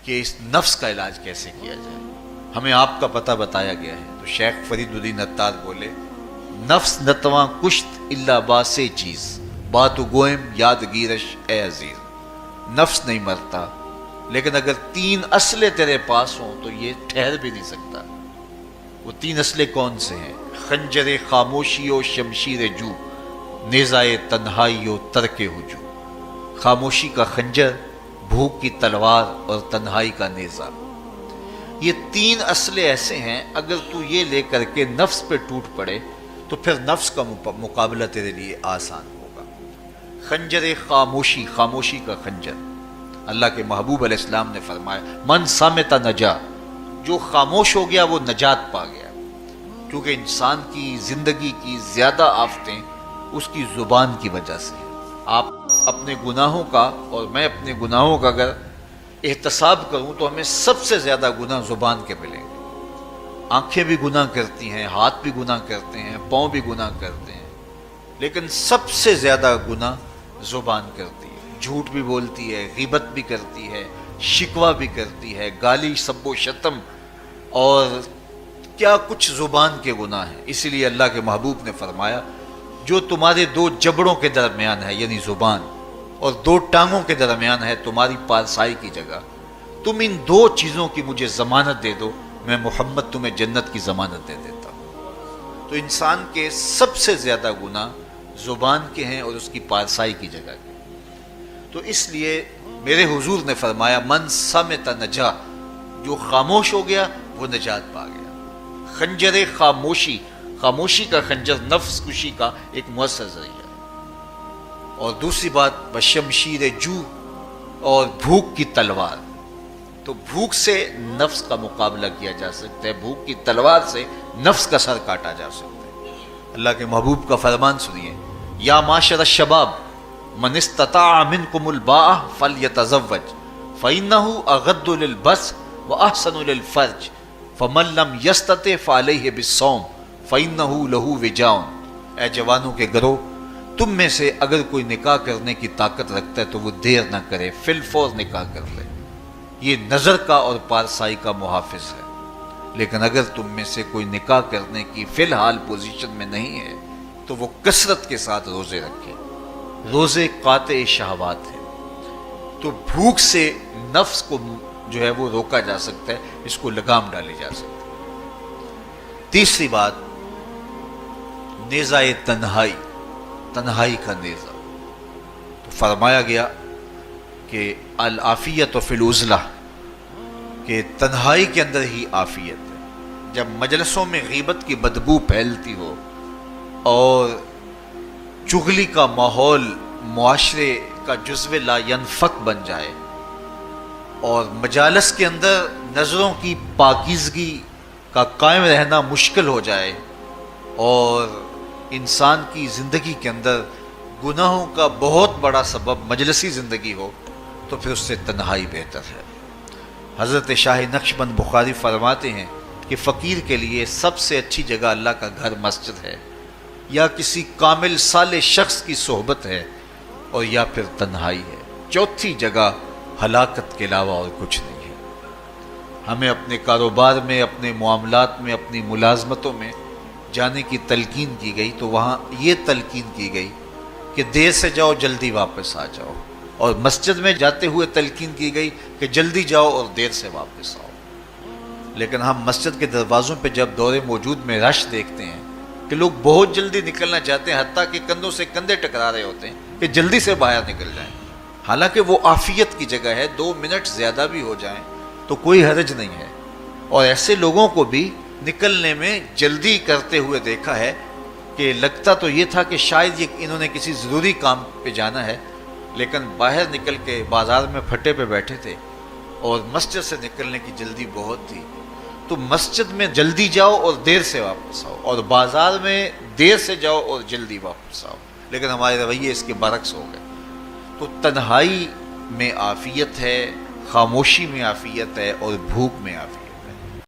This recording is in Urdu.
کہ اس نفس کا علاج کیسے کیا جائے. ہمیں آپ کا پتہ بتایا گیا ہے. تو شیخ فرید الدین عطار بولے نفس نتواں کشت الا باسے چیز بات گوئم یادگیرش اے عزیز. نفس نہیں مرتا لیکن اگر 3 اسلحے تیرے پاس ہوں تو یہ ٹھہر بھی نہیں سکتا. وہ 3 اسلحے کون سے ہیں؟ خنجر خاموشی و شمشیر جو، نیزائے تنہائی و ترک ہجو. خاموشی کا خنجر، بھوک کی تلوار اور تنہائی کا نیزہ. یہ 3 اسلحے ایسے ہیں اگر تو یہ لے کر کے نفس پہ ٹوٹ پڑے تو پھر نفس کا مقابلہ تیرے لیے آسان ہوگا. خنجر خاموشی، خاموشی کا خنجر. اللہ کے محبوب علیہ السلام نے فرمایا من صامت نجا، جو خاموش ہو گیا وہ نجات پا گیا. کیونکہ انسان کی زندگی کی زیادہ آفتیں اس کی زبان کی وجہ سے. آپ اپنے گناہوں کا اور میں اپنے گناہوں کا اگر احتساب کروں تو ہمیں سب سے زیادہ گناہ زبان کے ملیں گے. آنکھیں بھی گناہ کرتی ہیں، ہاتھ بھی گناہ کرتے ہیں، پاؤں بھی گناہ کرتے ہیں، لیکن سب سے زیادہ گناہ زبان کرتی ہے. جھوٹ بھی بولتی ہے، غیبت بھی کرتی ہے، شکوہ بھی کرتی ہے، گالی سب و شتم اور کیا کچھ زبان کے گناہ ہیں. اسی لیے اللہ کے محبوب نے فرمایا جو تمہارے 2 جبڑوں کے درمیان ہے یعنی زبان اور 2 ٹانگوں کے درمیان ہے تمہاری پارسائی کی جگہ، تم ان 2 چیزوں کی مجھے ضمانت دے دو، میں محمد تمہیں جنت کی ضمانت دے دیتا ہوں. تو انسان کے سب سے زیادہ گناہ زبان کے ہیں اور اس کی پارسائی کی جگہ کے. تو اس لیے میرے حضور نے فرمایا من صمت نجا، جو خاموش ہو گیا وہ نجات پا گیا. خنجر خاموشی، خاموشی کا خنجر نفس کشی کا ایک مؤثر ذریعہ. اور دوسری بات بشمشیر جو، اور بھوک کی تلوار. تو بھوک سے نفس کا مقابلہ کیا جا سکتا ہے، بھوک کی تلوار سے نفس کا سر کاٹا جا سکتا ہے. اللہ کے محبوب کا فرمان سنیے یا معاشر الشباب من استطاع منکم الباء فلیتزوج فإنه اغض للبصر واحسن للفرج فمن لم یستطع فعلیہ بالصوم فإنه له وجاء. اے جوانوں کے گروہ، تم میں سے اگر کوئی نکاح کرنے کی طاقت رکھتا ہے تو وہ دیر نہ کرے، فی الفور نکاح کر لے. یہ نظر کا اور پارسائی کا محافظ ہے. لیکن اگر تم میں سے کوئی نکاح کرنے کی فی الحال پوزیشن میں نہیں ہے تو وہ کثرت کے ساتھ روزے رکھے. روزے قاطع شہوات ہیں. تو بھوک سے نفس کو جو ہے وہ روکا جا سکتا ہے، اس کو لگام ڈالی جا سکتی ہے. تیسری بات نیزائے تنہائی، تنہائی کا نیزہ. تو فرمایا گیا کہ العافیت فی العزلہ، کہ تنہائی کے اندر ہی عافیت ہے. جب مجلسوں میں غیبت کی بدبو پھیلتی ہو اور چغلی کا ماحول معاشرے کا جزو لا ینفک بن جائے اور مجالس کے اندر نظروں کی پاکیزگی کا قائم رہنا مشکل ہو جائے اور انسان کی زندگی کے اندر گناہوں کا بہت بڑا سبب مجلسی زندگی ہو تو پھر اس سے تنہائی بہتر ہے. حضرت شاہ نقشبند بخاری فرماتے ہیں کہ فقیر کے لیے سب سے اچھی جگہ اللہ کا گھر مسجد ہے، یا کسی کامل صالح شخص کی صحبت ہے، اور یا پھر تنہائی ہے. چوتھی جگہ ہلاکت کے علاوہ اور کچھ نہیں ہے. ہمیں اپنے کاروبار میں، اپنے معاملات میں، اپنی ملازمتوں میں جانے کی تلقین کی گئی تو وہاں یہ تلقین کی گئی کہ دیر سے جاؤ جلدی واپس آ جاؤ، اور مسجد میں جاتے ہوئے تلقین کی گئی کہ جلدی جاؤ اور دیر سے واپس آؤ. لیکن ہم مسجد کے دروازوں پہ جب دور موجود میں رش دیکھتے ہیں کہ لوگ بہت جلدی نکلنا چاہتے ہیں، حتیٰ کہ کندھوں سے کندھے ٹکرا رہے ہوتے ہیں کہ جلدی سے باہر نکل جائیں. حالانکہ وہ عافیت کی جگہ ہے، 2 منٹ زیادہ بھی ہو جائیں تو کوئی حرج نہیں ہے. اور ایسے لوگوں کو بھی نکلنے میں جلدی کرتے ہوئے دیکھا ہے کہ لگتا تو یہ تھا کہ شاید یہ انہوں نے کسی ضروری کام پہ جانا ہے، لیکن باہر نکل کے بازار میں پھٹے پہ بیٹھے تھے اور مسجد سے نکلنے کی جلدی بہت تھی. تو مسجد میں جلدی جاؤ اور دیر سے واپس آؤ، اور بازار میں دیر سے جاؤ اور جلدی واپس آؤ. لیکن ہمارے رویے اس کے برعکس ہو گئے. تو تنہائی میں عافیت ہے، خاموشی میں عافیت ہے، اور بھوک میں عافیت ہے.